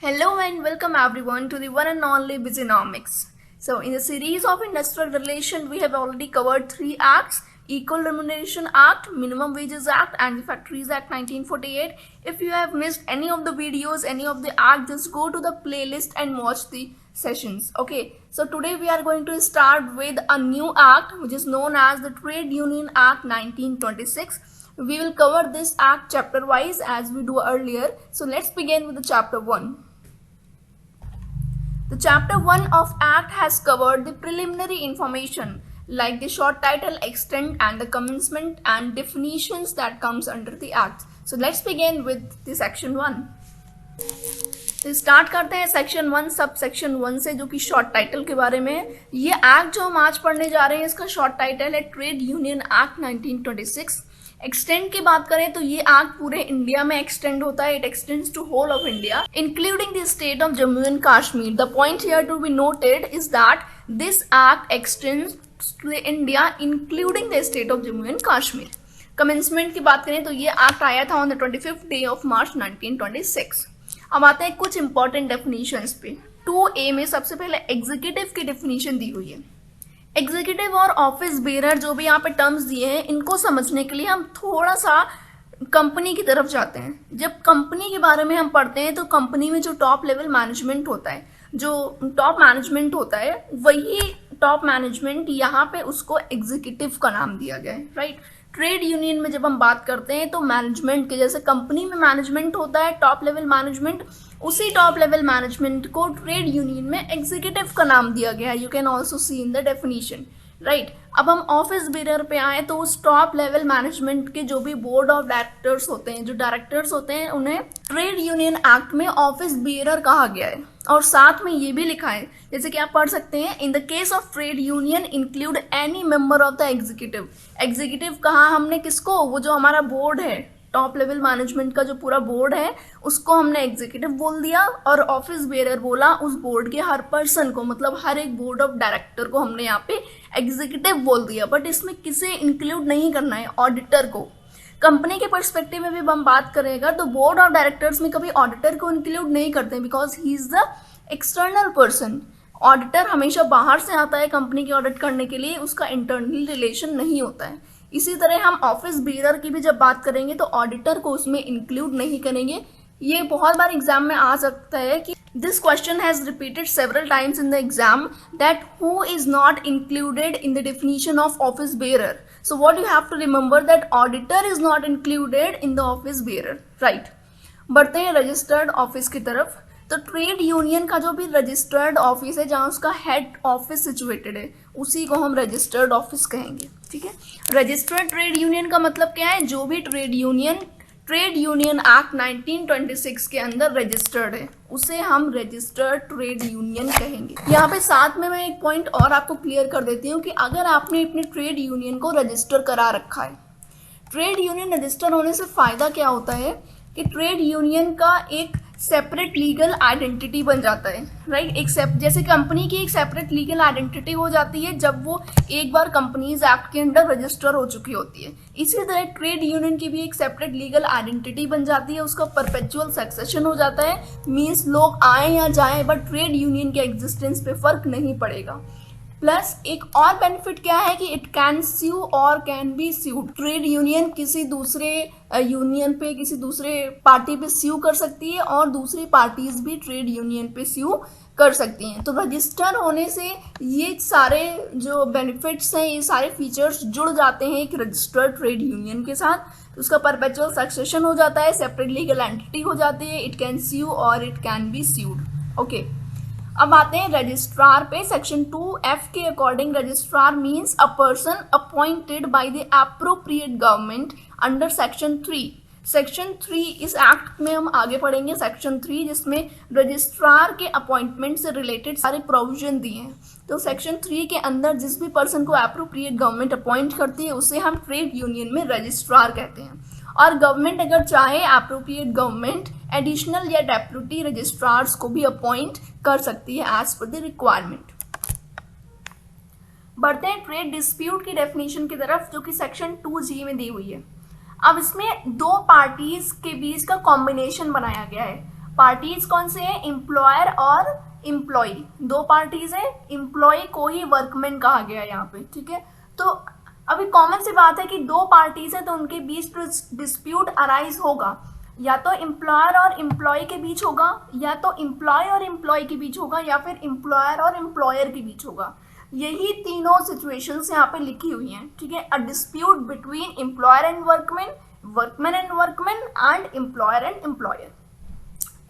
Hello and welcome everyone to the one and only Busynomics. So in the series of industrial relation, we have already covered three acts: Equal Remuneration Act, Minimum Wages Act and the Factories Act 1948. If you have missed any of the videos, any of the acts, just go to the playlist and watch the sessions. Okay, so today we are going to start with a new act which is known as the Trade Union Act 1926. We will cover this act chapter wise as we do earlier. So let's begin with the chapter 1. The chapter 1 of act has covered the preliminary information like the short title, extent and the commencement and definitions that comes under the act. So let's begin with the section 1. तो start करते हैं section 1 sub section 1 से, जो कि short title के बारे में है। ये एक्ट जो हम आज पढ़ने जा रहे हैं इसका शॉर्ट टाइटल है ट्रेड यूनियन एक्ट 1926। एक्सटेंड की बात करें तो ये एक्ट पूरे इंडिया में एक्सटेंड होता है। It extends to whole of India including the state of Jammu and Kashmir. The point here to be noted is that this act extends to India including the state of Jammu and Kashmir. Commencement की बात करें तो ये act आया था on the 25th day of March 1926। अब आते हैं कुछ इंपॉर्टेंट डेफिनेशंस पे। 2A में सबसे पहले एग्जीक्यूटिव की डेफिनेशन दी हुई है। एग्जीक्यूटिव और ऑफिस बेरर जो भी यहाँ पे टर्म्स दिए हैं, इनको समझने के लिए हम थोड़ा सा कंपनी की तरफ जाते हैं। जब कंपनी के बारे में हम पढ़ते हैं तो कंपनी में जो टॉप लेवल मैनेजमेंट होता है, जो टॉप मैनेजमेंट होता है, वही टॉप मैनेजमेंट यहाँ पे उसको एग्जीक्यूटिव का नाम दिया गया है, राइट। ट्रेड यूनियन में जब हम बात करते हैं तो मैनेजमेंट के, जैसे कंपनी में मैनेजमेंट होता है टॉप लेवल मैनेजमेंट, उसी टॉप लेवल मैनेजमेंट को ट्रेड यूनियन में एग्जीक्यूटिव का नाम दिया गया है। You can also see in the definition, right. अब हम ऑफिस बेरर पे आए तो उस टॉप लेवल मैनेजमेंट के जो भी बोर्ड ऑफ डायरेक्टर्स होते हैं, जो डायरेक्टर्स होते हैं, उन्हें ट्रेड यूनियन एक्ट में ऑफिस बेरर कहा गया है। और साथ में ये भी लिखा है, जैसे कि आप पढ़ सकते हैं, in the case of trade union include any member of the executive. Executive कहा हमने किसको? वो जो हमारा बोर्ड है, टॉप लेवल मैनेजमेंट का जो पूरा बोर्ड है, उसको हमने एग्जीक्यूटिव बोल दिया। और ऑफिस बेरर बोला उस बोर्ड के हर पर्सन को, मतलब हर एक बोर्ड ऑफ डायरेक्टर को हमने यहाँ पे एग्जीक्यूटिव बोल दिया। बट इसमें किसे इंक्लूड नहीं करना है? ऑडिटर को। कंपनी के पर्सपेक्टिव में भी हम बात करेगा तो बोर्ड ऑफ डायरेक्टर्स में कभी ऑडिटर को इंक्लूड नहीं करते, because he is the external person. Auditor हमेशा बाहर से आता है कंपनी की ऑडिट करने के लिए, उसका इंटरनल रिलेशन नहीं होता है। इसी तरह हम ऑफिस बेरर की भी जब बात करेंगे तो ऑडिटर को उसमें इंक्लूड नहीं करेंगे। ये बहुत बार एग्जाम में आ सकता है कि this question has repeated several times in the exam that who is not included in the definition of office bearer. So what you have to remember that auditor is not included in the office bearer, right? बढ़ते हैं registered office की तरफ। तो trade union का जो भी registered office है, जहाँ उसका हेड ऑफिस सिचुएटेड है, उसी को हम रजिस्टर्ड ऑफिस कहेंगे, ठीक है। रजिस्टर्ड ट्रेड यूनियन का मतलब क्या है? जो भी ट्रेड यूनियन एक्ट 1926 के अंदर रजिस्टर्ड है, उसे हम रजिस्टर्ड ट्रेड यूनियन कहेंगे। यहाँ पे साथ में मैं एक पॉइंट और आपको क्लियर कर देती हूँ कि अगर आपने अपने ट्रेड यूनियन को रजिस्टर करा रखा है, ट्रेड यूनियन रजिस्टर होने से फ़ायदा क्या होता है कि ट्रेड यूनियन का एक सेपरेट लीगल आइडेंटिटी बन जाता है, राइट। जैसे कंपनी की एक सेपरेट लीगल आइडेंटिटी हो जाती है जब वो एक बार कंपनीज एक्ट के अंडर रजिस्टर हो चुकी होती है। इसी तरह ट्रेड यूनियन की भी एक सेपरेट लीगल आइडेंटिटी बन जाती है, उसका परपेचुअल सक्सेशन हो जाता है। मीन्स लोग आए या जाए बट ट्रेड यूनियन के एग्जिस्टेंस पे फर्क नहीं पड़ेगा। प्लस एक और बेनिफिट क्या है कि इट कैन स्यू और can be sued. Trade union किसी दूसरे यूनियन पे, किसी दूसरे पार्टी पे स्यू कर सकती है और दूसरी पार्टीज भी ट्रेड यूनियन पे स्यू कर सकती हैं। तो रजिस्टर होने से ये सारे जो बेनिफिट्स हैं, ये सारे फीचर्स जुड़ जाते हैं एक रजिस्टर्ड ट्रेड यूनियन के साथ। उसका परपेचुअल सक्सेशन हो जाता है, सेपरेट लीगल एंटिटी हो जाती है, इट कैन स्यू और it can be sued. Okay, अब आते हैं रजिस्ट्रार पे। सेक्शन 2F के according registrar means a person appointed by the appropriate government under section 3। Section 3 इस एक्ट में हम आगे पढ़ेंगे, सेक्शन 3 जिसमें रजिस्ट्रार के अपॉइंटमेंट से रिलेटेड सारे प्रोविजन दिए हैं। तो सेक्शन 3 के अंदर जिस भी पर्सन को एप्रोप्रिएट गवर्नमेंट अपॉइंट करती है उसे हम ट्रेड यूनियन में रजिस्ट्रार कहते हैं। और गवर्नमेंट अगर चाहे एप्रोप्रिएट गवर्नमेंट एडिशनल या डेप्यूटी रजिस्ट्रार्स को भी अपॉइंट कर सकती है एज पर द रिक्वायरमेंट। बढ़ते हैं ट्रेड डिस्प्यूट की डेफिनेशन की तरफ, जो कि सेक्शन 2G में दी हुई है। अब इसमें दो पार्टीज के बीच का कॉम्बिनेशन बनाया गया है। पार्टीज कौन से हैं, एम्प्लॉयर और एम्प्लॉय, दो पार्टीज हैं, एम्प्लॉय को ही वर्कमैन कहा गया है यहाँ पे, ठीक है। तो अभी कॉमन सी बात है कि दो पार्टीज हैं तो उनके बीच डिस्प्यूट अराइज होगा, या तो एम्प्लॉयर और एम्प्लॉय के बीच होगा, या तो एम्प्लॉय और एम्प्लॉय के बीच होगा, या फिर एम्प्लॉयर और एम्प्लॉयर के बीच होगा। यही तीनों सिचुएशंस यहाँ पे लिखी हुई हैं, ठीक है। A dispute between employer and workman, workman and workman and employer and employer.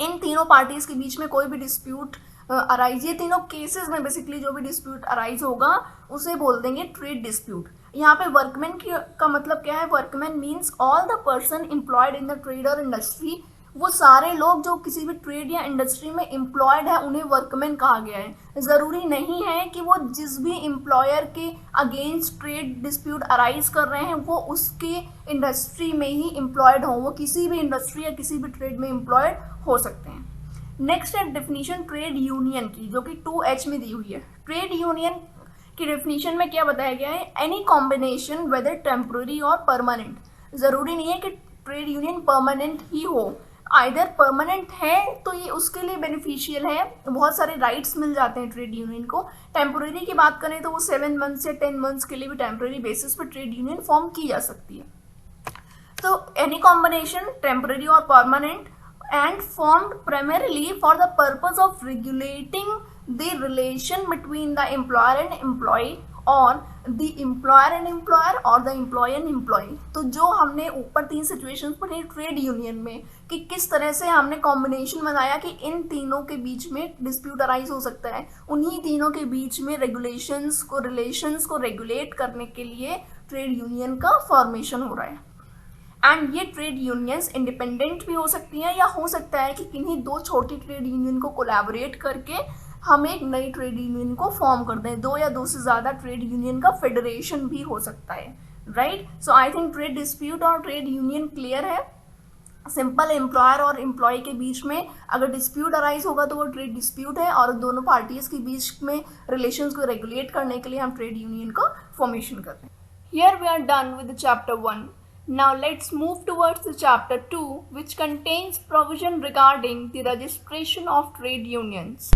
इन तीनों पार्टीज के बीच में कोई भी डिस्प्यूट अराइज, ये तीनों केसेस में बेसिकली जो भी डिस्प्यूट अराइज होगा उसे बोल देंगे ट्रेड डिस्प्यूट। यहाँ पे वर्कमैन का मतलब क्या है, workman means all the person employed in the trade और इंडस्ट्री, वो सारे लोग जो किसी भी ट्रेड या इंडस्ट्री में एम्प्लॉयड है उन्हें वर्कमैन कहा गया है। ज़रूरी नहीं है कि वो जिस भी एम्प्लॉयर के अगेंस्ट ट्रेड डिस्प्यूट अराइज कर रहे हैं वो उसके इंडस्ट्री में ही एम्प्लॉयड हों, वो किसी भी इंडस्ट्री या किसी भी ट्रेड में एम्प्लॉयड हो सकते हैं। नेक्स्ट है डेफिनेशन ट्रेड यूनियन की, जो कि 2H में दी हुई है। ट्रेड यूनियन की डेफिनेशन में क्या बताया गया है, एनी कॉम्बिनेशन वेदर टेम्पररी और परमानेंट। ज़रूरी नहीं है कि ट्रेड यूनियन परमानेंट ही हो, आइदर परमानेंट है तो ये उसके लिए बेनिफिशियल है, बहुत सारे राइट्स मिल जाते हैं ट्रेड यूनियन को। टेम्पररी की बात करें तो वो 7 मंथ्स या 10 मंथ्स के लिए भी टेम्पररी बेसिस पर ट्रेड यूनियन फॉर्म की जा सकती है। तो एनी कॉम्बिनेशन टेम्पररी और permanent and formed primarily for the purpose of regulating the relation between the employer and employee or the employer and employer or the employee and employee। तो जो हमने ऊपर 3 सिचुएशंस पढ़ी ट्रेड यूनियन में कि किस तरह से हमने कॉम्बिनेशन बनाया कि इन तीनों के बीच में डिस्प्यूट अराइज हो सकता है, उन्हीं तीनों के बीच में रेगुलेशंस को, रिलेशंस को रेगुलेट करने के लिए ट्रेड यूनियन का फॉर्मेशन हो रहा है। एंड ये ट्रेड यूनियंस इंडिपेंडेंट भी हो सकती हैं, या हो सकता है कि किन्हीं दो छोटी ट्रेड यूनियन को कोलैबोरेट करके हम एक नई ट्रेड यूनियन को फॉर्म कर दें। दो या दो से ज़्यादा ट्रेड यूनियन का फेडरेशन भी हो सकता है, right. So I think trade dispute और ट्रेड यूनियन क्लियर है। सिंपल एम्प्लॉयर और एम्प्लॉय के बीच में अगर डिस्प्यूट अराइज होगा तो वो ट्रेड डिस्प्यूट है, और दोनों पार्टीज के बीच में रिलेशंस को रेगुलेट करने के लिए हम ट्रेड यूनियन का फॉर्मेशन कर रहे हैं। Here we are done with chapter 1। Now let's move towards the chapter 2, which contains provision regarding the registration of trade unions.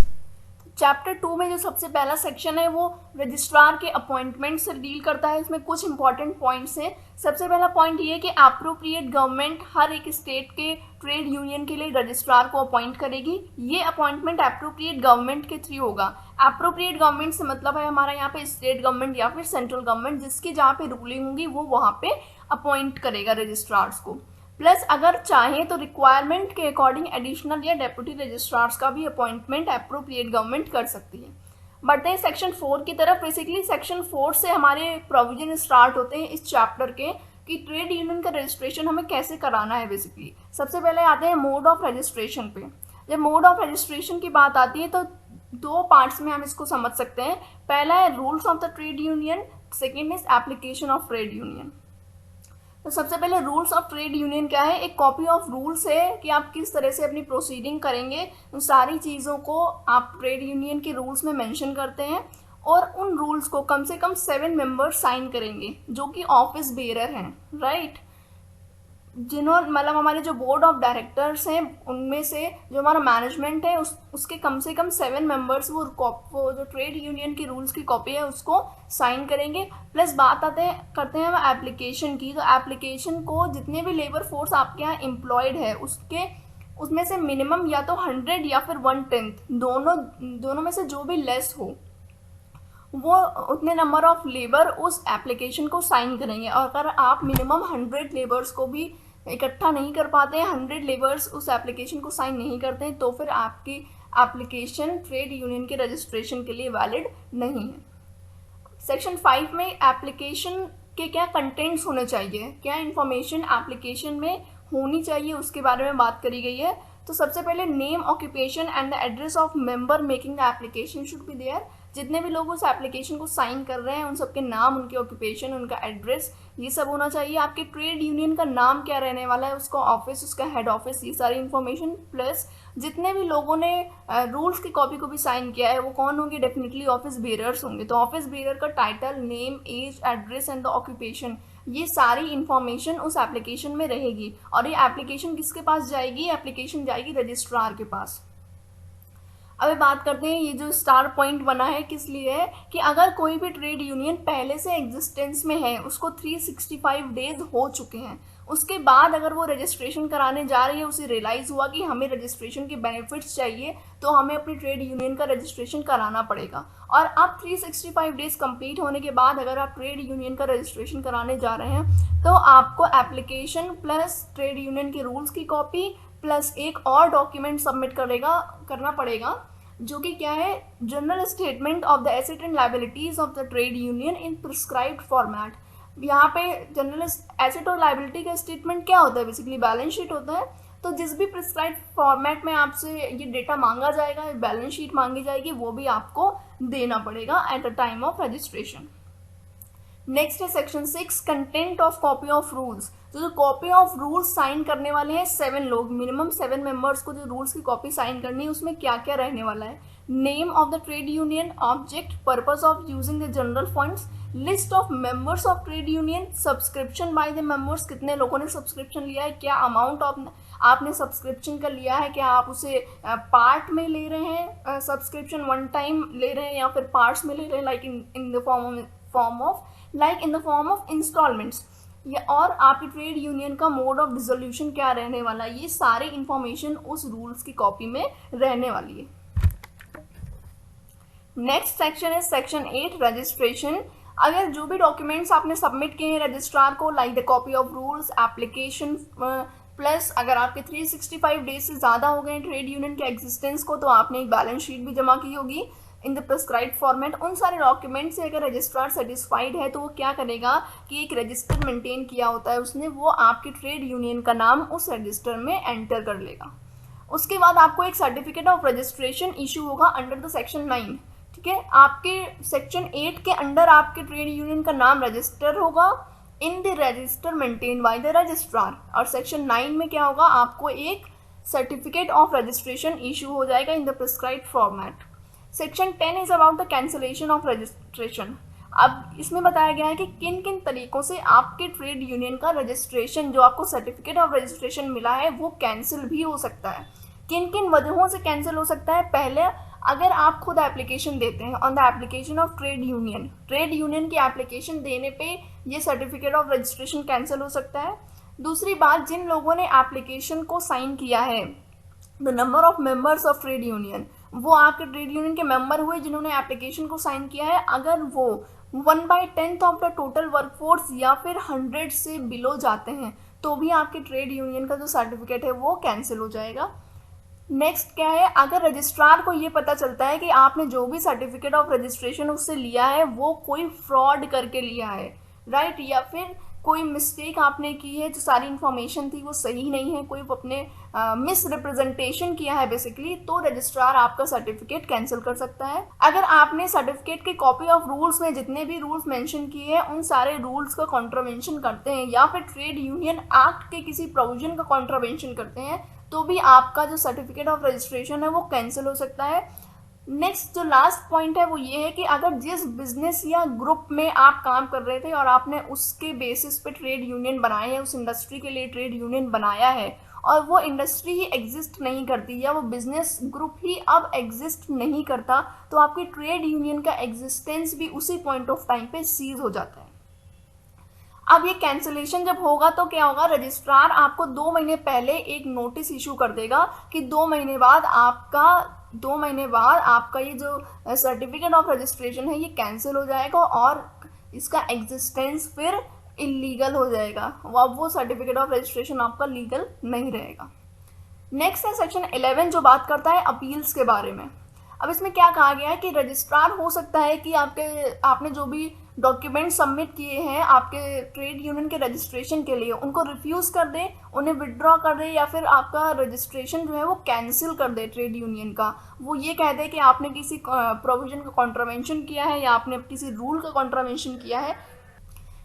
Chapter 2 में जो सबसे पहला सेक्शन है वो रजिस्ट्रार के अपॉइंटमेंट से डील करता है। इसमें कुछ इंपॉर्टेंट पॉइंट्स हैं। सबसे पहला पॉइंट ये है कि एप्रोप्रिएट गवर्नमेंट हर एक स्टेट के ट्रेड यूनियन के लिए रजिस्ट्रार को अपॉइंट करेगी। ये अपॉइंटमेंट एप्रोप्रिएट गवर्नमेंट के थ्रू होगा। एप्रोप्रिएट गवर्नमेंट से मतलब है हमारा यहाँ पे स्टेट गवर्नमेंट या फिर सेंट्रल गवर्नमेंट, जिसकी जहाँ पे रूलिंग होगी वो वहाँ पे अपॉइंट करेगा रजिस्ट्रार्स को। प्लस अगर चाहें तो रिक्वायरमेंट के अकॉर्डिंग एडिशनल या डेप्यूटी रजिस्ट्रार्स का भी अपॉइंटमेंट एप्रोप्रिएट गवर्नमेंट कर सकती है। बढ़ते हैं सेक्शन 4 की तरफ। बेसिकली सेक्शन 4 से हमारे प्रोविजन स्टार्ट होते हैं इस चैप्टर के कि ट्रेड यूनियन का रजिस्ट्रेशन हमें कैसे कराना है। बेसिकली सबसे पहले आते हैं मोड ऑफ रजिस्ट्रेशन पे। जब मोड ऑफ रजिस्ट्रेशन की बात आती है तो दो पार्ट्स में हम इसको समझ सकते हैं। पहला है rules of the trade union, second is application of trade union. तो सबसे पहले रूल्स ऑफ ट्रेड यूनियन क्या है, एक कॉपी ऑफ रूल्स है कि आप किस तरह से अपनी प्रोसीडिंग करेंगे। उन सारी चीज़ों को आप ट्रेड यूनियन के रूल्स में मेंशन करते हैं, और उन रूल्स को कम से कम 7 मेंबर्स साइन करेंगे जो कि ऑफिस बेरर हैं, राइट। जिन्होंने मतलब हमारे जो बोर्ड ऑफ डायरेक्टर्स हैं उनमें से जो हमारा मैनेजमेंट है उसके कम से कम 7 मेंबर्स वो जो ट्रेड यूनियन की रूल्स की कॉपी है उसको साइन करेंगे। प्लस बात करते हैं हम एप्लीकेशन की। तो एप्लीकेशन को जितने भी लेबर फोर्स आपके यहाँ एम्प्लॉयड है उसमें से मिनिमम या तो 100 या फिर 1/10 दोनों में से जो भी लेस हो वो उतने नंबर ऑफ लेबर उस एप्लीकेशन को साइन करेंगे। और अगर आप मिनिमम 100 लेबर्स को भी इकट्ठा नहीं कर पाते हैं, 100 लेबर्स उस एप्लीकेशन को साइन नहीं करते हैं, तो फिर आपकी एप्लीकेशन ट्रेड यूनियन के रजिस्ट्रेशन के लिए वैलिड नहीं है। सेक्शन 5 में एप्लीकेशन के क्या कंटेंट्स होने चाहिए, क्या इन्फॉर्मेशन एप्लीकेशन में होनी चाहिए, उसके बारे में बात करी गई है। तो सबसे पहले name, occupation and the address of member making the application should be there. जितने भी लोग उस एप्लीकेशन को साइन कर रहे हैं उन सबके नाम, उनके ऑक्यूपेशन, उनका एड्रेस, ये सब होना चाहिए। आपके ट्रेड यूनियन का नाम क्या रहने वाला है, उसका ऑफिस, उसका हेड ऑफिस, ये सारी इन्फॉर्मेशन। प्लस जितने भी लोगों ने रूल्स की कॉपी को भी साइन किया है वो कौन होंगे, डेफिनेटली ऑफिस बेरर्स होंगे। तो ऑफिस बेरर का title, name, age, address and the occupation, ये सारी इंफॉर्मेशन उस एप्लीकेशन में रहेगी। और ये एप्लीकेशन किसके पास जाएगी? एप्लीकेशन जाएगी रजिस्ट्रार के पास। अब बात करते हैं, ये जो स्टार पॉइंट बना है किस लिए है कि अगर कोई भी ट्रेड यूनियन पहले से एग्जिस्टेंस में है, उसको 365 डेज हो चुके हैं, उसके बाद अगर वो रजिस्ट्रेशन कराने जा रही है, उसे रियलाइज़ हुआ कि हमें रजिस्ट्रेशन के बेनिफिट्स चाहिए, तो हमें अपनी ट्रेड यूनियन का रजिस्ट्रेशन कराना पड़ेगा। और अब 365 डेज कंप्लीट होने के बाद अगर आप ट्रेड यूनियन का रजिस्ट्रेशन कराने जा रहे हैं, तो आपको एप्लीकेशन प्लस ट्रेड यूनियन के रूल्स की कॉपी प्लस एक और डॉक्यूमेंट सबमिट करना पड़ेगा, जो कि क्या है? General statement of the asset and liabilities of the trade union in prescribed format. यहाँ पे जनरल एसेट और लायबिलिटी का स्टेटमेंट क्या होता है? बेसिकली बैलेंस शीट होता है। तो जिस भी प्रिस्क्राइब्ड फॉर्मेट में आपसे ये डेटा मांगा जाएगा, बैलेंस शीट मांगी जाएगी, वो भी आपको देना पड़ेगा at the time of registration. Next है section 6, content of copy of rules. तो जो कॉपी ऑफ रूल्स साइन करने वाले हैं 7 लोग, मिनिमम 7 मेंबर्स को जो रूल्स की कॉपी साइन करनी है, उसमें क्या क्या रहने वाला है? Name of the trade union, object, purpose of using the general funds, list of members of trade union, subscription by the members, कितने लोगों ने सब्सक्रिप्शन लिया है, क्या अमाउंट ऑफ आपने सब्सक्रिप्शन का लिया है, क्या आप उसे पार्ट में ले रहे हैं, सब्सक्रिप्शन वन टाइम ले रहे हैं या फिर पार्ट्स में ले रहे हैं, like in the form of instalments, और आपकी ट्रेड यूनियन का मोड ऑफ डिसोल्यूशन क्या रहने वाला है। ये सारे इंफॉर्मेशन उस रूल्स की कॉपी में रहने वाली है। नेक्स्ट सेक्शन है सेक्शन 8, रजिस्ट्रेशन। अगर जो भी डॉक्यूमेंट्स आपने सबमिट किए हैं रजिस्ट्रार को, like the copy of rules, application, plus अगर आपके 365 डेज से ज़्यादा हो गए ट्रेड यूनियन के एग्जिस्टेंस को, तो आपने एक बैलेंस शीट भी जमा की होगी इन द प्रिस्क्राइब्ड फॉर्मेट। उन सारे डॉक्यूमेंट से अगर रजिस्ट्रार सेटिस्फाइड है, तो वो क्या करेगा कि एक रजिस्टर मेंटेन किया होता है उसने, वो आपकी ट्रेड यूनियन का नाम उस रजिस्टर में एंटर कर लेगा। उसके बाद आपको एक सर्टिफिकेट ऑफ रजिस्ट्रेशन इशू होगा अंडर द सेक्शन 9। ठीक है, आपके सेक्शन 8 के अंडर आपके ट्रेड यूनियन का नाम रजिस्टर होगा in the register maintain by the registrar. और सेक्शन 9 में क्या होगा? आपको एक सर्टिफिकेट ऑफ रजिस्ट्रेशन इशू हो जाएगा in the prescribed format. Section 10 is about the cancellation of registration. अब इसमें बताया गया है कि किन किन तरीकों से आपके ट्रेड यूनियन का रजिस्ट्रेशन, जो आपको सर्टिफिकेट ऑफ रजिस्ट्रेशन मिला है, वो कैंसिल भी हो सकता है। किन किन वजहों से कैंसिल हो सकता है? पहले, अगर आप खुद एप्लीकेशन देते हैं on the application of trade union की एप्लीकेशन देने पे ये सर्टिफिकेट ऑफ रजिस्ट्रेशन कैंसिल हो सकता है। दूसरी बात, जिन लोगों ने एप्लीकेशन को साइन किया है, the number of members of trade union, वो आपके ट्रेड यूनियन के मेंबर हुए जिन्होंने एप्लीकेशन को साइन किया है, अगर वो 1/10 ऑफ द टोटल वर्कफोर्स या फिर 100 से बिलो जाते हैं, तो भी आपके ट्रेड यूनियन का जो सर्टिफिकेट है वो कैंसिल हो जाएगा। नेक्स्ट क्या है? अगर रजिस्ट्रार को ये पता चलता है कि आपने जो भी सर्टिफिकेट ऑफ रजिस्ट्रेशन उससे लिया है वो कोई फ्रॉड करके लिया है, राइट, या फिर कोई मिस्टेक आपने की है, जो सारी इन्फॉर्मेशन थी वो सही नहीं है, कोई अपने मिस रिप्रेजेंटेशन किया है बेसिकली, तो रजिस्ट्रार आपका सर्टिफिकेट कैंसिल कर सकता है। अगर आपने सर्टिफिकेट की कॉपी ऑफ रूल्स में जितने भी रूल्स मेंशन किए हैं उन सारे रूल्स का कॉन्ट्रावेंशन करते हैं, या फिर ट्रेड यूनियन एक्ट के किसी प्रोविजन का कॉन्ट्रावेंशन करते हैं, तो भी आपका जो सर्टिफिकेट ऑफ रजिस्ट्रेशन है वो कैंसिल हो सकता है। नेक्स्ट जो लास्ट पॉइंट है वो ये है कि अगर जिस बिजनेस या ग्रुप में आप काम कर रहे थे और आपने उसके बेसिस पे ट्रेड यूनियन बनाए हैं, उस इंडस्ट्री के लिए ट्रेड यूनियन बनाया है, और वो इंडस्ट्री ही एग्जिस्ट नहीं करती या वो बिजनेस ग्रुप ही अब एग्जिस्ट नहीं करता, तो आपकी ट्रेड यूनियन का एग्जिस्टेंस भी उसी पॉइंट ऑफ टाइम पे सीज हो जाता है। अब ये कैंसिलेशन जब होगा तो क्या होगा? रजिस्ट्रार आपको 2 महीने पहले एक नोटिस इशू कर देगा कि 2 महीने बाद आपका ये जो सर्टिफिकेट ऑफ रजिस्ट्रेशन है ये कैंसिल हो जाएगा और इसका एग्जिस्टेंस फिर इलीगल हो जाएगा। अब वो सर्टिफिकेट ऑफ रजिस्ट्रेशन आपका लीगल नहीं रहेगा। नेक्स्ट है सेक्शन 11 जो बात करता है अपील्स के बारे में। अब इसमें क्या कहा गया है कि रजिस्ट्रार हो सकता है कि आपने जो भी डॉक्यूमेंट सबमिट किए हैं आपके ट्रेड यूनियन के रजिस्ट्रेशन के लिए, उनको रिफ्यूज़ कर दे, उन्हें विड्रॉ कर दे, या फिर आपका रजिस्ट्रेशन जो है वो कैंसिल कर दे ट्रेड यूनियन का। वो ये कह दे कि आपने किसी प्रोविजन का कॉन्ट्रावेंशन किया है या आपने किसी रूल का कॉन्ट्रावेंशन किया है।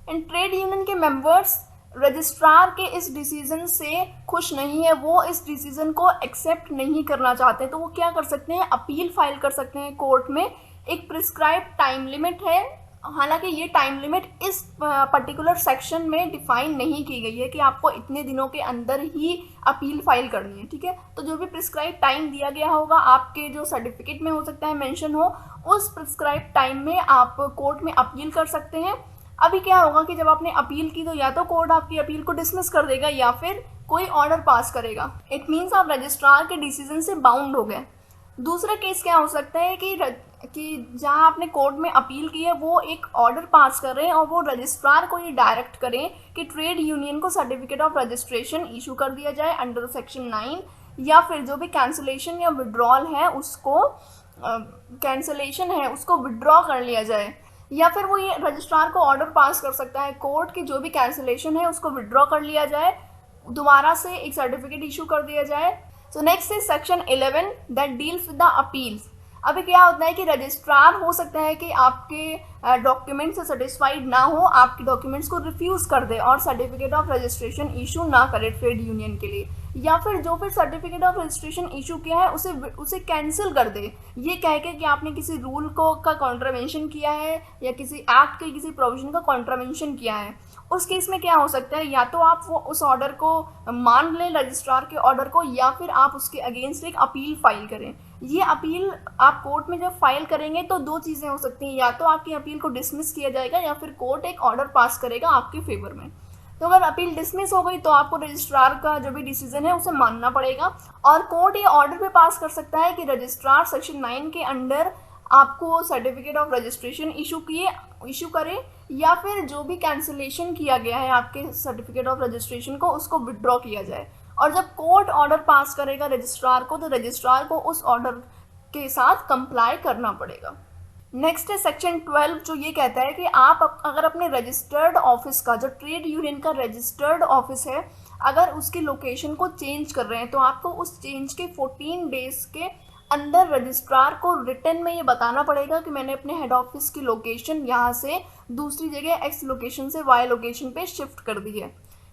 एंड ट्रेड यूनियन के मेंबर्स रजिस्ट्रार के इस डिसीजन से खुश नहीं है, वो इस डिसीजन को एक्सेप्ट नहीं करना चाहते, तो वो क्या कर सकते हैं? अपील फाइल कर सकते हैं कोर्ट में। एक प्रिस्क्राइब टाइम लिमिट है हालांकि ये टाइम लिमिट इस पर्टिकुलर सेक्शन में डिफाइन नहीं की गई है कि आपको इतने दिनों के अंदर ही अपील फाइल करनी है, ठीक है। तो जो भी प्रिस्क्राइब टाइम दिया गया होगा आपके जो सर्टिफिकेट में हो सकता है मेंशन हो, उस प्रिस्क्राइब टाइम में आप कोर्ट में अपील कर सकते हैं। अभी क्या होगा कि जब आपने अपील की तो या तो कोर्ट आपकी अपील को डिसमिस कर देगा या फिर कोई ऑर्डर पास करेगा। इट मीन्स आप रजिस्ट्रार के डिसीजन से बाउंड हो गए। दूसरा केस क्या हो सकता है कि जहां आपने कोर्ट में अपील की है वो एक ऑर्डर पास कर रहे हैं और वो रजिस्ट्रार को ये डायरेक्ट करें कि ट्रेड यूनियन को सर्टिफिकेट ऑफ रजिस्ट्रेशन इशू कर दिया जाए अंडर सेक्शन 9, या फिर जो भी कैंसिलेशन या विड्रॉल है उसको विड्रॉ कर लिया जाए, या फिर वो ये रजिस्ट्रार को ऑर्डर पास कर सकता है कोर्ट की जो भी कैंसिलेशन है उसको विड्रॉ कर लिया जाए, दोबारा से एक सर्टिफिकेट इशू कर दिया जाए। So next is section 11 that deals with the appeals. अभी क्या होता है कि रजिस्ट्रार हो सकता है कि आपके डॉक्यूमेंट से सेटिस्फाइड ना हो, आपके डॉक्यूमेंट्स को रिफ्यूज़ कर दे और सर्टिफिकेट ऑफ रजिस्ट्रेशन इशू ना करे ट्रेड यूनियन के लिए, या फिर जो फिर सर्टिफिकेट ऑफ रजिस्ट्रेशन इशू किया है उसे कैंसिल कर दे, ये कह के कि आपने किसी रूल को का कॉन्ट्रावेंशन किया है या किसी एक्ट के किसी प्रोविजन का कॉन्ट्रावेंशन किया है। उस केस में क्या हो सकता है, या तो आप वो उस ऑर्डर को मान लें रजिस्ट्रार के ऑर्डर को, या फिर आप उसके अगेंस्ट एक अपील फाइल करें। ये अपील आप कोर्ट में जब फाइल करेंगे तो दो चीज़ें हो सकती हैं, या तो आपकी अपील को डिसमिस किया जाएगा या फिर कोर्ट एक ऑर्डर पास करेगा आपके फेवर में। तो अगर अपील डिसमिस हो गई तो आपको रजिस्ट्रार का जो भी डिसीजन है उसे मानना पड़ेगा, और कोर्ट ये ऑर्डर पे पास कर सकता है कि रजिस्ट्रार सेक्शन 9 के अंडर आपको सर्टिफिकेट ऑफ रजिस्ट्रेशन इशू करे, या फिर जो भी कैंसिलेशन किया गया है आपके सर्टिफिकेट ऑफ रजिस्ट्रेशन को उसको विड्रॉ किया जाए। और जब कोर्ट ऑर्डर पास करेगा रजिस्ट्रार को तो रजिस्ट्रार को उस ऑर्डर के साथ कंप्लाई करना पड़ेगा। नेक्स्ट है सेक्शन 12 जो ये कहता है कि आप अगर अपने रजिस्टर्ड ऑफिस का, जो ट्रेड यूनियन का रजिस्टर्ड ऑफिस है, अगर उसकी लोकेशन को चेंज कर रहे हैं तो आपको उस चेंज के 14 डेज के अंदर रजिस्ट्रार को रिटन में ये बताना पड़ेगा कि मैंने अपने हेड ऑफिस की लोकेशन यहाँ से दूसरी जगह एक्स लोकेशन से वाई लोकेशन पे शिफ्ट कर दी है,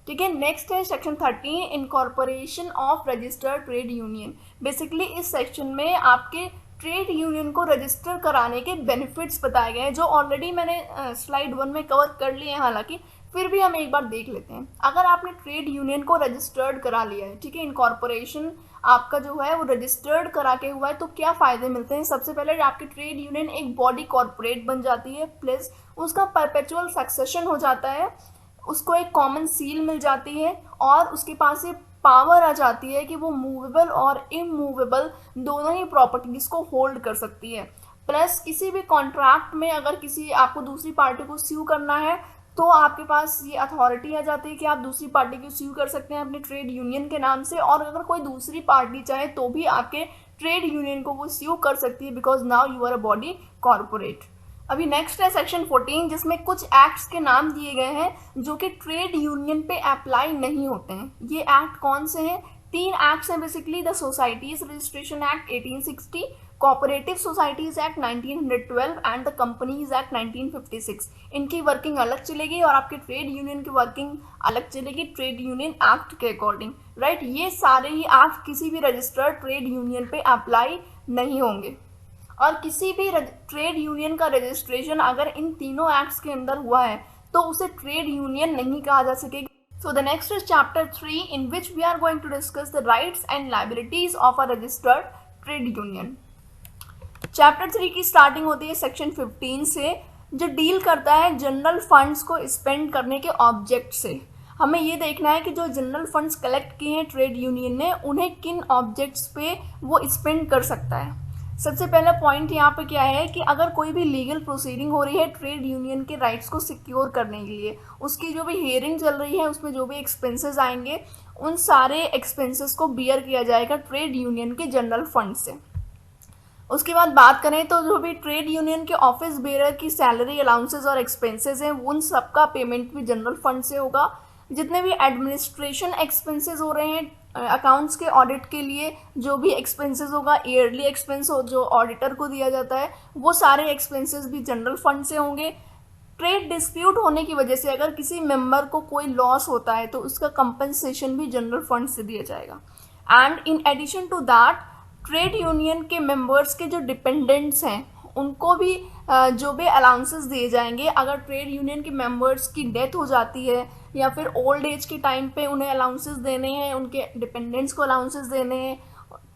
ठीक है। नेक्स्ट है section 13 incorporation of registered trade union. Basically इस सेक्शन में आपके ट्रेड यूनियन को रजिस्टर कराने के बेनिफिट्स बताए गए हैं जो ऑलरेडी मैंने स्लाइड 1 में कवर कर लिए हैं, हालांकि फिर भी हम एक बार देख लेते हैं। अगर आपने ट्रेड यूनियन को रजिस्टर्ड करा लिया है, ठीक है, इनकॉर्पोरेशन आपका जो है वो रजिस्टर्ड करा के हुआ है, तो क्या फ़ायदे मिलते हैं। सबसे पहले आपकी ट्रेड यूनियन एक बॉडी कॉर्पोरेट बन जाती है, प्लस उसका परपेचुअल सक्सेशन हो जाता है, उसको एक कॉमन सील मिल जाती है, और उसके पास ये पावर आ जाती है कि वो मूवेबल और इमूवेबल दोनों ही प्रॉपर्टीज़ को होल्ड कर सकती है। प्लस किसी भी कॉन्ट्रैक्ट में अगर किसी आपको दूसरी पार्टी को स्यू करना है तो आपके पास ये अथॉरिटी आ जाती है कि आप दूसरी पार्टी को स्यू कर सकते हैं अपने ट्रेड यूनियन के नाम से, और अगर कोई दूसरी पार्टी चाहे तो भी आपके ट्रेड यूनियन को वो स्यू कर सकती है, because now you are a body corporate. अभी नेक्स्ट है सेक्शन 14 जिसमें कुछ एक्ट्स के नाम दिए गए हैं जो कि ट्रेड यूनियन पे अप्लाई नहीं होते हैं। ये एक्ट कौन से हैं? 3 एक्ट्स हैं basically, the societies registration act 1860, cooperative societies act 1912 and the companies act 1956। इनकी वर्किंग अलग चलेगी और आपके ट्रेड यूनियन की वर्किंग अलग चलेगी ट्रेड यूनियन एक्ट के अकॉर्डिंग, राइट। ये सारे ही एक्ट किसी भी रजिस्टर्ड ट्रेड यूनियन पे अप्लाई नहीं होंगे, और किसी भी ट्रेड यूनियन का रजिस्ट्रेशन अगर इन तीनों एक्ट्स के अंदर हुआ है तो उसे ट्रेड यूनियन नहीं कहा जा सकेगा। So the next is chapter 3 in which we are going to discuss the rights and liabilities of a registered trade union. Chapter 3 की स्टार्टिंग होती है सेक्शन 15 से, जो डील करता है जनरल फंड्स को स्पेंड करने के ऑब्जेक्ट से। हमें ये देखना है कि जो जनरल फंड्स कलेक्ट किए हैं ट्रेड यूनियन ने उन्हें किन ऑब्जेक्ट्स पे वो स्पेंड कर सकता है। सबसे पहला पॉइंट यहाँ पे क्या है कि अगर कोई भी लीगल प्रोसीडिंग हो रही है ट्रेड यूनियन के राइट्स को सिक्योर करने के लिए, उसकी जो भी हियरिंग चल रही है उसमें जो भी एक्सपेंसेस आएंगे उन सारे एक्सपेंसेस को बियर किया जाएगा ट्रेड यूनियन के जनरल फंड से। उसके बाद बात करें तो जो भी ट्रेड यूनियन के ऑफिस बेरर की सैलरी अलाउंसेस और एक्सपेंसेस हैं उन सबका पेमेंट भी जनरल फंड से होगा। जितने भी एडमिनिस्ट्रेशन एक्सपेंसेस हो रहे हैं अकाउंट्स के ऑडिट के लिए, जो भी एक्सपेंसेस होगा, ईयरली एक्सपेंस हो जो ऑडिटर को दिया जाता है, वो सारे एक्सपेंसेस भी जनरल फंड से होंगे। ट्रेड डिस्प्यूट होने की वजह से अगर किसी मेंबर को कोई लॉस होता है तो उसका कंपनसेशन भी जनरल फंड से दिया जाएगा। And in addition to that trade union के मेंबर्स के जो डिपेंडेंट्स हैं उनको भी जो भी अलाउंसेस दिए जाएंगे, अगर ट्रेड यूनियन के मेंबर्स की डेथ हो जाती है या फिर ओल्ड एज के टाइम पे उन्हें अलाउंसेस देने हैं, उनके डिपेंडेंट्स को अलाउंसेस देने हैं,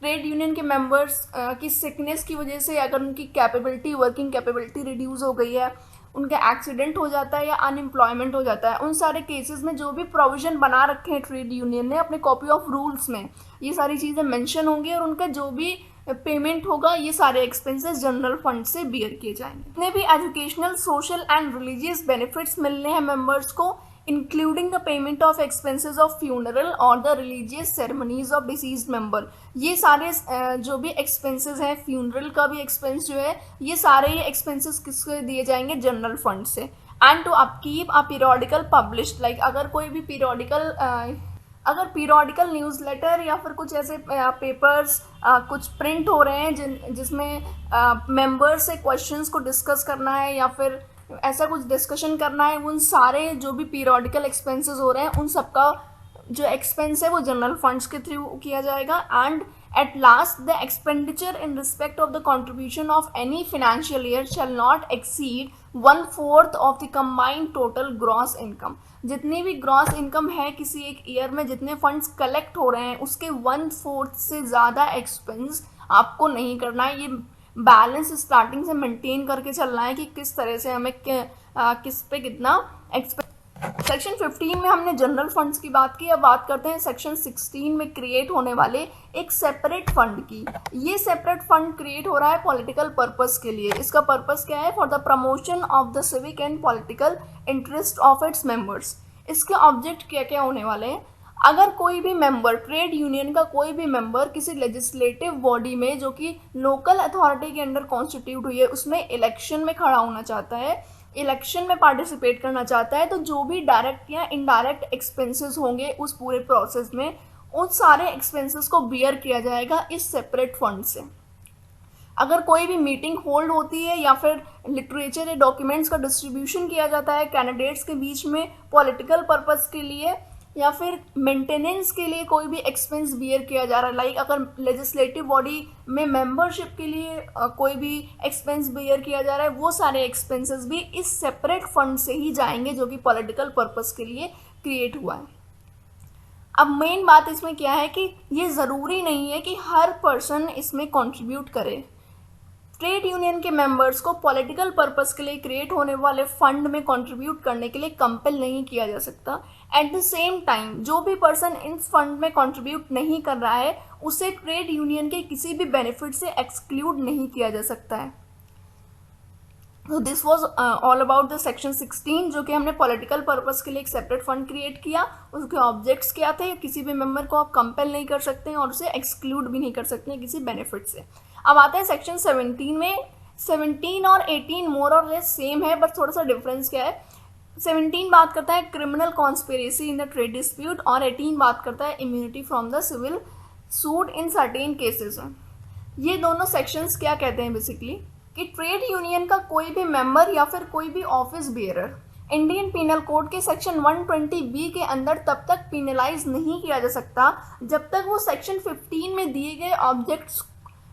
ट्रेड यूनियन के मेंबर्स की सिकनेस की वजह से अगर उनकी कैपेबिलिटी, वर्किंग कैपेबिलिटी रिड्यूस हो गई है, उनका एक्सीडेंट हो जाता है या अनएम्प्लॉयमेंट हो जाता है, उन सारे केसेस में जो भी प्रोविज़न बना रखे हैं ट्रेड यूनियन ने अपने कॉपी ऑफ रूल्स में, ये सारी चीज़ें मेंशन होंगी और उनका जो भी पेमेंट होगा ये सारे एक्सपेंसेस जनरल फंड से बियर किए जाएंगे। जितने भी educational, social and religious benefits मिलने हैं मेंबर्स को, including the payment of expenses of funeral और the religious ceremonies of deceased member, ये सारे जो भी एक्सपेंसेस हैं, फ्यूनरल का भी एक्सपेंस जो है, ये सारे एक्सपेंसेस किसको दिए जाएंगे? जनरल फंड से। And to upkeep a periodical published, like अगर कोई भी पीरियोडिकल न्यूज़ लेटर या फिर कुछ ऐसे पेपर्स कुछ प्रिंट हो रहे हैं जिसमें मेंबर्स से क्वेश्चंस को डिस्कस करना है या फिर ऐसा कुछ डिस्कशन करना है, उन सारे जो भी पीरियोडिकल एक्सपेंसेस हो रहे हैं उन सबका जो एक्सपेंस है वो जनरल फंड्स के थ्रू किया जाएगा। And at last the expenditure in respect of the contribution of any financial year shall not exceed 1/4 of the combined total gross income, जितनी भी ग्रॉस इनकम है किसी एक ईयर में, जितने फंड्स कलेक्ट हो रहे हैं उसके 1/4 से ज़्यादा एक्सपेंस आपको नहीं करना है। ये बैलेंस स्टार्टिंग से मेंटेन करके चलना है कि किस तरह से हमें किस पे कितना एक्सपेंस। सेक्शन 15 में हमने जनरल फंड्स की बात की, अब बात करते हैं सेक्शन 16 में क्रिएट होने वाले एक सेपरेट फंड की। ये सेपरेट फंड क्रिएट हो रहा है पॉलिटिकल पर्पस के लिए। इसका पर्पस क्या है? For the promotion of the civic and political interest of its members. इसके ऑब्जेक्ट क्या क्या होने वाले हैं? अगर कोई भी मेंबर, ट्रेड यूनियन का कोई भी मेंबर किसी लेजिस्लेटिव बॉडी में जो कि लोकल अथॉरिटी के अंडर कॉन्स्टिट्यूट हुई है उसमें इलेक्शन में खड़ा होना चाहता है, इलेक्शन में पार्टिसिपेट करना चाहता है, तो जो भी डायरेक्ट या इनडायरेक्ट एक्सपेंसेस होंगे उस पूरे प्रोसेस में, उन सारे एक्सपेंसेस को बियर किया जाएगा इस सेपरेट फंड से। अगर कोई भी मीटिंग होल्ड होती है या फिर लिटरेचर या डॉक्यूमेंट्स का डिस्ट्रीब्यूशन किया जाता है कैंडिडेट्स के बीच में पॉलिटिकल पर्पस के लिए या फिर मेंटेनेंस के लिए कोई भी एक्सपेंस बियर किया जा रहा है, लाइक अगर लेजिस्लेटिव बॉडी में मेंबरशिप के लिए कोई भी एक्सपेंस बियर किया जा रहा है, वो सारे एक्सपेंसेस भी इस सेपरेट फंड से ही जाएंगे जो कि पॉलिटिकल पर्पस के लिए क्रिएट हुआ है। अब मेन बात इसमें क्या है कि ये ज़रूरी नहीं है कि हर पर्सन इसमें कंट्रीब्यूट करे। ट्रेड यूनियन के मेंबर्स को पॉलिटिकल पर्पस के लिए क्रिएट होने वाले फंड में कंट्रीब्यूट करने के लिए कंपेल नहीं किया जा सकता। एट द सेम टाइम जो भी पर्सन इस फंड में कंट्रीब्यूट नहीं कर रहा है उसे ट्रेड यूनियन के किसी भी बेनिफिट से एक्सक्लूड नहीं किया जा सकता है। तो this was all about the section 16 जो कि हमने पॉलिटिकल पर्पस के लिए एक सेपरेट फंड क्रिएट किया। उसके ऑब्जेक्ट्स क्या थे? किसी भी मेंबर को आप कंपेल नहीं कर सकते हैं और उसे एक्सक्लूड भी नहीं कर सकते हैं किसी बेनिफिट से। अब आते हैं सेक्शन 17 में। 17 और 18 मोर और लेस सेम है, बट थोड़ा सा डिफरेंस क्या है? 17 बात करता है criminal conspiracy in the trade dispute और 18 बात करता है immunity from the civil suit in certain cases. ये दोनों सेक्शंस क्या कहते हैं बेसिकली कि ट्रेड यूनियन का कोई भी मेंबर या फिर कोई भी office bearer Indian penal code के सेक्शन 120B के अंदर तब तक पिनलाइज नहीं किया जा सकता जब तक वो सेक्शन 15 में दिए गए ऑब्जेक्ट्स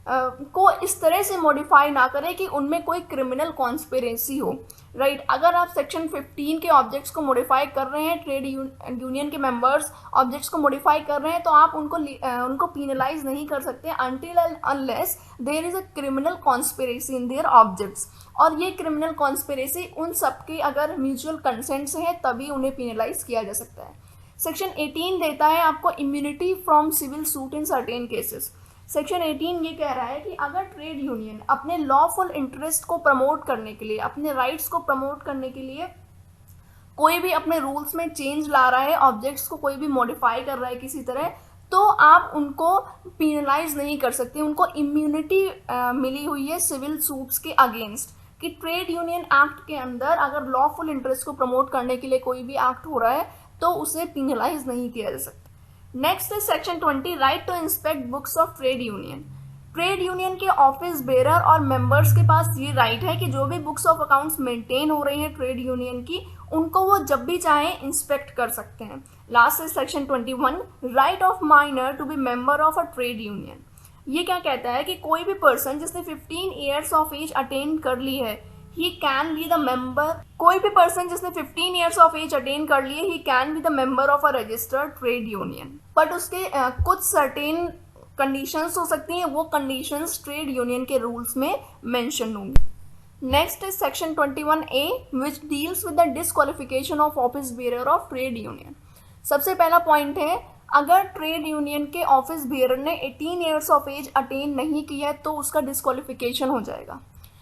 को इस तरह से मॉडिफाई ना करें कि उनमें कोई क्रिमिनल कॉन्स्पिरेसी हो। राइट, अगर आप सेक्शन 15 के ऑब्जेक्ट्स को मॉडिफाई कर रहे हैं, ट्रेड यूनियन के मेंबर्स ऑब्जेक्ट्स को मॉडिफाई कर रहे हैं, तो आप उनको पिनलाइज नहीं कर सकते until unless there is a criminal conspiracy in their objects. और ये क्रिमिनल कॉन्स्पिरेसी उन सबके अगर म्यूचुअल कंसेंट से है तभी उन्हें पिनलाइज किया जा सकता है। सेक्शन 18 देता है आपको immunity from civil suit in certain cases. Section 18 ये कह रहा है कि अगर ट्रेड यूनियन अपने लॉफुल इंटरेस्ट को प्रमोट करने के लिए, अपने राइट्स को प्रमोट करने के लिए कोई भी अपने रूल्स में चेंज ला रहा है, ऑब्जेक्ट्स को कोई भी मॉडिफाई कर रहा है किसी तरह, तो आप उनको पिनलाइज नहीं कर सकते। उनको इम्यूनिटी मिली हुई है सिविल सूट्स के अगेंस्ट कि ट्रेड यूनियन एक्ट के अंदर अगर लॉफुल इंटरेस्ट को प्रमोट करने के लिए कोई भी एक्ट हो रहा है तो उसे पिनलाइज नहीं किया जा सकता। नेक्स्ट है section 20, right to inspect books of trade union. Trade union के ऑफिस बेरर और मेंबर्स के पास ये राइट है कि जो भी बुक्स ऑफ अकाउंट्स मेंटेन हो रही हैं ट्रेड यूनियन की, उनको वो जब भी चाहें इंस्पेक्ट कर सकते हैं। लास्ट है section 21, right of minor to be member of a trade union. ये क्या कहता है कि कोई भी पर्सन जिसने 15 ईयर्स ऑफ एज अटेन कर ली है, he can be the member, कोई भी पर्सन जिसने 15 ईयर्स ऑफ एज अटेन कर लिए, he can be the member of a registered trade union. But उसके कुछ सर्टेन कंडीशंस हो सकती हैं, वो कंडीशंस ट्रेड यूनियन के रूल्स में मेंशन होंगी। Next is section 21A which deals with the disqualification of office bearer of trade union. सबसे पहला पॉइंट है, अगर ट्रेड यूनियन के ऑफिस बेयरर ने 18 ईयर्स ऑफ एज अटेन नहीं किया है तो उसका डिस्क्वालिफिकेशन हो जाएगा।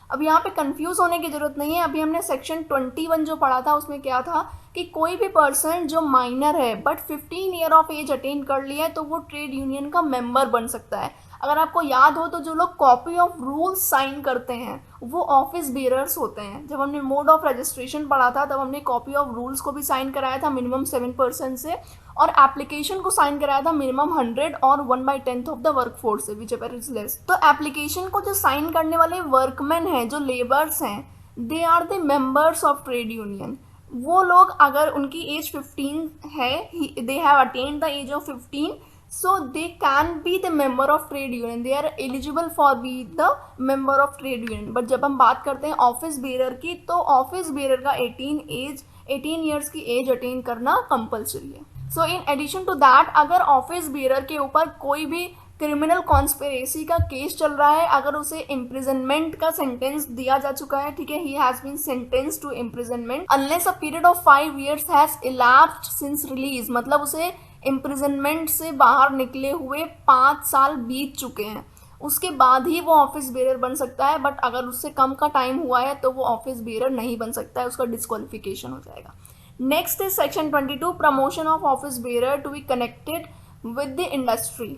अब यहाँ पे कंफ्यूज होने की जरूरत नहीं है। अभी हमने सेक्शन 21 जो पढ़ा था उसमें क्या था कि कोई भी पर्सन जो माइनर है but 15 year of age attain कर लिया है तो वो ट्रेड यूनियन का मेंबर बन सकता है। अगर आपको याद हो तो जो लोग कॉपी ऑफ रूल्स साइन करते हैं वो ऑफिस बेयरर्स होते हैं। जब हमने मोड ऑफ रजिस्ट्रेशन पढ़ा था तब हमने कॉपी ऑफ रूल्स को भी साइन कराया था मिनिमम 7% से, और एप्लीकेशन को साइन कराया था मिनिमम 100 और 1/10 ऑफ द वर्क फोर्स से, विच एवर इज लेस। तो एप्लीकेशन को जो साइन करने वाले वर्कमैन हैं, जो लेबर्स हैं, they are the members of trade union. वो लोग अगर उनकी एज 15 है, they have attained the age of 15, so they can be the member of trade union, they are eligible for be the member of trade union। but जब हम बात करते हैं ऑफिस बेयरर की, तो ऑफिस बेयरर का 18 years की as attain करना कंपलसरी है। सो इन एडिशन टू दैट, अगर ऑफिस बेयरर के ऊपर कोई भी क्रिमिनल कॉन्स्पिरेसी का केस चल रहा है, अगर उसे इम्प्रिजनमेंट का सेंटेंस दिया जा चुका है, ठीक है, he has been sentence to imprisonment unless a period of 5 years has elapsed since release, मतलब उसे इम्प्रिजनमेंट से बाहर निकले हुए 5 साल बीत चुके हैं, उसके बाद ही वो ऑफिस बेयरर बन सकता है। बट अगर उससे कम का टाइम हुआ है तो वो ऑफिस बेयरर नहीं बन सकता है, उसका डिस्क्वालिफिकेशन हो जाएगा। Next is section 22, promotion of office bearer to be connected with the industry.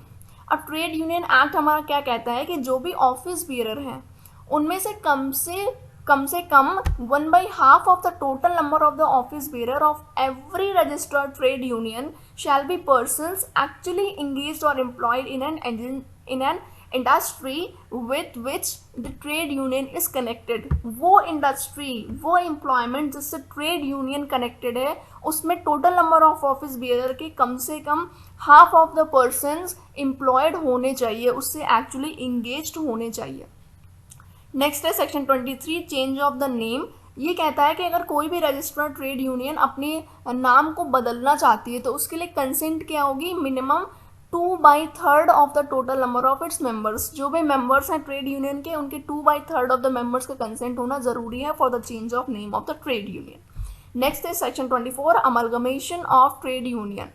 अब ट्रेड यूनियन एक्ट हमारा क्या कहता है कि जो भी ऑफिस बेयरर हैं उनमें से कम 1/2 of the total number of the office bearer of every registered trade union shall be persons actually engaged or employed in an industry with which the trade union is connected। वो industry, वो employment जिससे trade union connected है, उसमें total number of office bearer के कम से कम half of the persons employed होने चाहिए, उससे एक्चुअली इंगेज्ड होने चाहिए। नेक्स्ट है section 23, change of the name. ये कहता है कि अगर कोई भी रजिस्टर्ड ट्रेड यूनियन अपने नाम को बदलना चाहती है तो उसके लिए कंसेंट क्या होगी, minimum 2/3 of the total number of its members. जो भी मेंबर्स हैं ट्रेड यूनियन के, उनके 2/3 ऑफ द मेंबर्स का कंसेंट होना जरूरी है for the change of name of the trade union. Next है section 24, amalgamation of trade union.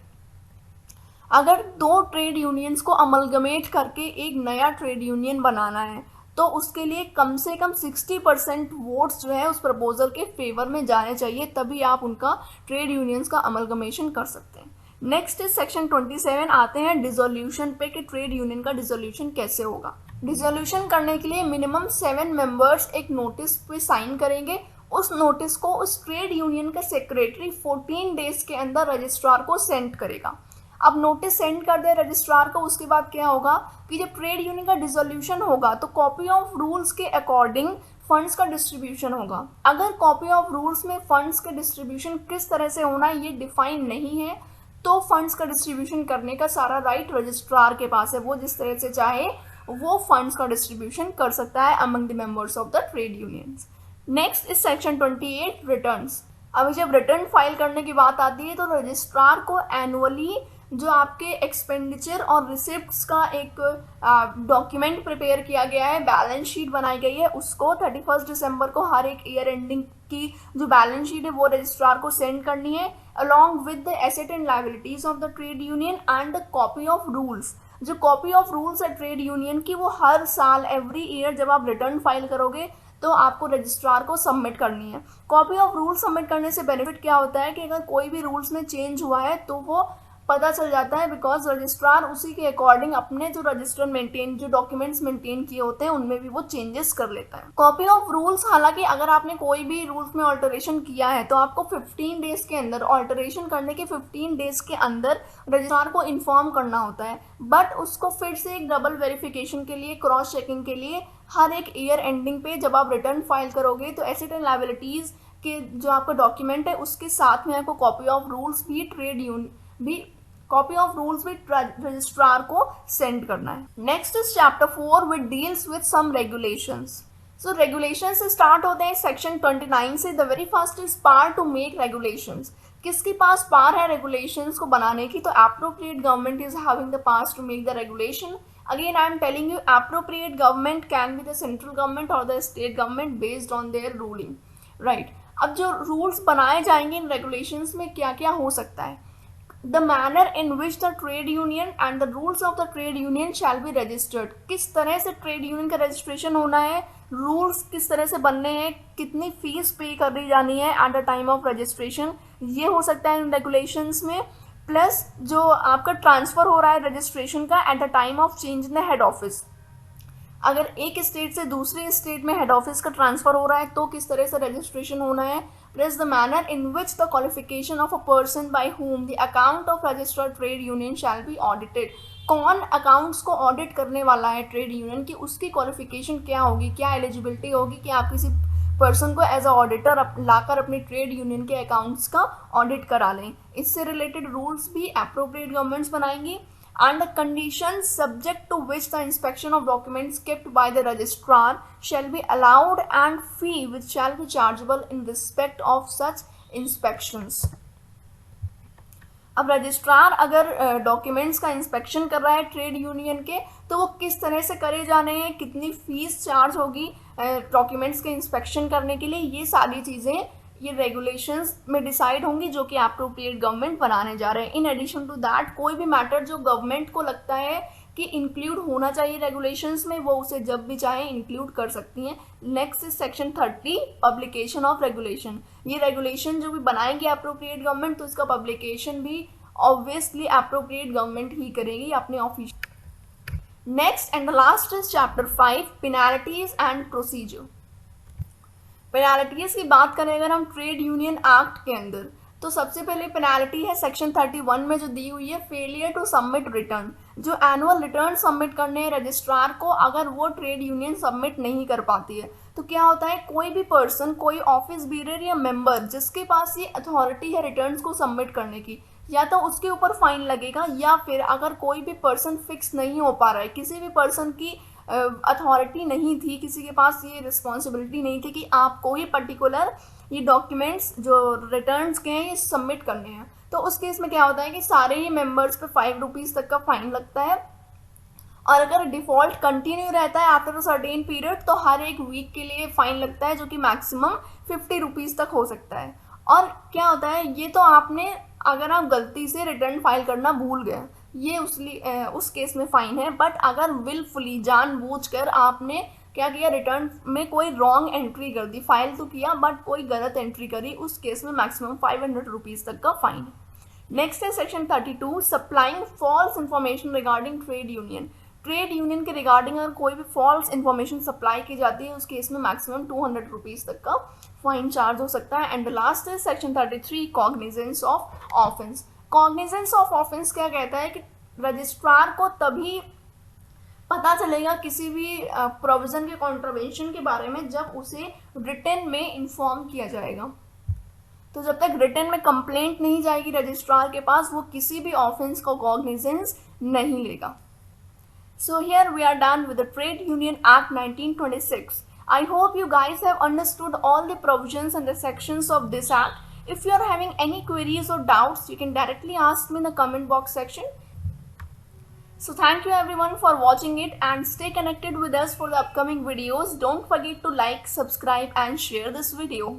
अगर 2 ट्रेड यूनियंस को अमलगमेट करके एक नया ट्रेड यूनियन बनाना है तो उसके लिए कम से कम 60% वोट्स जो है उस प्रपोजल के फेवर में जाने चाहिए, तभी आप उनका ट्रेड यूनियंस का अमलगमेशन कर सकते हैं। नेक्स्ट इज सेक्शन 27, आते हैं डिसोल्यूशन पे कि ट्रेड यूनियन का डिसोल्यूशन कैसे होगा। डिसोल्यूशन करने के लिए मिनिमम 7 मेंबर्स एक नोटिस पे साइन करेंगे। उस नोटिस को उस ट्रेड यूनियन का सेक्रेटरी 14 डेज के अंदर रजिस्ट्रार को सेंड करेगा। अब नोटिस सेंड कर दे रजिस्ट्रार को, उसके बाद क्या होगा कि जब ट्रेड यूनियन का डिसोल्यूशन होगा तो कॉपी ऑफ रूल्स के अकॉर्डिंग फंड्स का डिस्ट्रीब्यूशन होगा। अगर कॉपी ऑफ रूल्स में फंड्स के डिस्ट्रीब्यूशन किस तरह से होना ये डिफाइन नहीं है तो फंड्स का डिस्ट्रीब्यूशन करने का सारा राइट रजिस्ट्रार के पास है। वो जिस तरह से चाहे वो फंड्स का डिस्ट्रीब्यूशन कर सकता है among the members of the trade unions. Next is section 28, returns. अभी जब रिटर्न फाइल करने की बात आती है तो रजिस्ट्रार को एनुअली जो आपके एक्सपेंडिचर और रिसिप्ट्स का एक डॉक्यूमेंट प्रिपेयर किया गया है, बैलेंस शीट बनाई गई है, उसको 31 दिसंबर को हर एक ईयर एंडिंग की जो बैलेंस शीट है वो रजिस्ट्रार को सेंड करनी है along with the asset and liabilities of the trade union and the copy of rules. जो कॉपी ऑफ रूल्स है ट्रेड यूनियन की वो हर साल एवरी ईयर जब आप रिटर्न फाइल करोगे तो आपको रजिस्ट्रार को सबमिट करनी है। कॉपी ऑफ रूल्स सबमिट करने से बेनिफिट क्या होता है कि अगर कोई भी रूल्स में चेंज हुआ है तो वो पता चल जाता है, बिकॉज रजिस्ट्रार उसी के अकॉर्डिंग अपने जो रजिस्टर मेंटेन जो डॉक्यूमेंट्स मेंटेन किए होते हैं उनमें भी वो चेंजेस कर लेता है। कॉपी ऑफ रूल्स, हालांकि अगर आपने कोई भी रूल्स में ऑल्टरेशन किया है तो आपको 15 डेज के अंदर, ऑल्टरेशन करने के 15 डेज के अंदर रजिस्ट्रार को इन्फॉर्म करना होता है। बट उसको फिर से एक डबल वेरिफिकेशन के लिए, क्रॉस चेकिंग के लिए हर एक ईयर एंडिंग पे जब आप रिटर्न फाइल करोगे तो एसेट एंड लायबिलिटीज के जो आपका डॉक्यूमेंट है उसके साथ में आपको कॉपी ऑफ रूल्स भी ट्रेड यूनियन भी कॉपी ऑफ रूल्स भी रजिस्ट्रार को सेंड करना है. Next is chapter 4 which deals with some regulations. So regulation से स्टार्ट होते हैं सेक्शन 29 से. The very first is power to make regulations. किसके पास पावर है रेगुलेशंस को बनाने की? तो appropriate government is having the powers to make the regulation. Again, I am telling you, appropriate government can be the central government or the state government based on their ruling, right? अब जो rules बनाए जाएंगे इन regulations में क्या क्या हो सकता है? The manner in which the trade union and the rules of the trade union shall be registered. किस तरह से trade union का registration होना है, rules किस तरह से बनने हैं, कितनी फीस पे कर दी जानी है at the time of registration, ये हो सकता है इन regulations में. प्लस जो आपका ट्रांसफ़र हो रहा है रजिस्ट्रेशन का eight the time of change in the head office. अगर एक स्टेट से दूसरे स्टेट में हेड ऑफिस का ट्रांसफ़र हो रहा है तो किस तरह से रजिस्ट्रेशन होना है. Plus the manner in which the qualification of a person by whom the account of registered trade union shall be audited. कौन अकाउंट्स को ऑडिट करने वाला है ट्रेड यूनियन की, उसकी क्वालिफिकेशन क्या होगी, क्या एलिजिबिलिटी होगी कि आप किसी पर्सन को एज अ ऑडिटर लाकर अपनी ट्रेड यूनियन के अकाउंट्स का ऑडिट करा लें. इससे रिलेटेड रूल्स भी एप्रोप्रिएट गवर्नमेंट्स बनाएंगी. And the conditions subject to which the inspection of documents kept by the registrar shall be allowed and fee which shall be chargeable in respect of such inspections. अब registrar अगर documents का inspection कर रहा है trade union के तो वो किस तरह से करे जाने हैं, कितनी फीस चार्ज होगी डॉक्यूमेंट्स के इंस्पेक्शन करने के लिए, ये सारी चीज़ें ये रेगुलेशंस में डिसाइड होंगी जो कि एप्रोप्रिएट गवर्नमेंट बनाने जा रहे हैं. इन एडिशन टू दैट कोई भी मैटर जो गवर्नमेंट को लगता है कि इंक्लूड होना चाहिए रेगुलेशंस में वो उसे जब भी चाहे इंक्लूड कर सकती हैं. Next is section 30 publication of regulation. ये रेगुलेशन जो भी बनाएंगे एप्रोप्रिएट गवर्नमेंट तो इसका पब्लिकेशन भी ऑब्वियसली एप्रोप्रिएट गवर्नमेंट ही करेगी अपने office. Next and the last is chapter 5 penalties and procedure. Penalties की बात करें अगर हम ट्रेड यूनियन एक्ट के अंदर तो सबसे पहले पेनाल्टी है सेक्शन 31 में जो दी हुई है फेलियर टू सबमिट रिटर्न. जो एनुअल रिटर्न सबमिट करने हैं रजिस्ट्रार को अगर वो ट्रेड यूनियन सबमिट नहीं कर पाती है तो क्या होता है, कोई भी पर्सन, कोई ऑफिस बीरर या मेंबर जिसके पास ये अथॉरिटी है रिटर्न्स को सबमिट करने की, या तो उसके ऊपर फाइन लगेगा या फिर अगर कोई भी पर्सन फिक्स नहीं हो पा रहा है, किसी भी पर्सन की अथॉरिटी नहीं थी, किसी के पास ये रिस्पॉन्सिबिलिटी नहीं थी कि आपको ये पर्टिकुलर ये डॉक्यूमेंट्स जो रिटर्न्स के हैं ये सबमिट करने हैं, तो उस केस में क्या होता है कि सारे ही मेंबर्स पे 5 रुपीज़ तक का फाइन लगता है. और अगर डिफ़ॉल्ट कंटिन्यू रहता है आफ्टर अ सर्टेन पीरियड तो हर एक वीक के लिए फ़ाइन लगता है जो कि मैक्सिमम 50 रुपीज़ तक हो सकता है. और क्या होता है, ये तो आपने अगर आप गलती से रिटर्न फाइल करना भूल गए ये उस केस में फ़ाइन है. बट अगर विलफुली जानबूझकर आपने क्या किया, रिटर्न में कोई रॉन्ग एंट्री कर दी, फाइल तो किया बट कोई गलत एंट्री करी, उस केस में मैक्सिमम 500 रुपीज़ तक का फाइन है. नेक्स्ट है section 32 supplying false information regarding trade union. Trade union के रिगार्डिंग अगर कोई भी फॉल्स इन्फॉर्मेशन सप्लाई की जाती है उस केस में मैक्सिमम 200 रुपीज़ तक का फाइन चार्ज हो सकता है. एंड लास्ट है section 33 cognizance of offence. Cognizance of offence क्या कहता है कि रजिस्ट्रार को तभी पता चलेगा किसी भी प्रोविज़न के कॉन्ट्रावेंशन के बारे में जब उसे रिटन में इन्फॉर्म किया जाएगा. तो जब तक रिटन में कंप्लेंट नहीं जाएगी रजिस्ट्रार के पास वो किसी भी ऑफेंस का कॉग्निजेंस नहीं लेगा. So here we are done with the Trade Union Act 1926. I hope you guys have understood all the provisions and the sections of this act. If you are having any queries or doubts, you can directly ask me in the comment box section. So thank you everyone for watching it and stay connected with us for the upcoming videos. Don't forget to like, subscribe and share this video.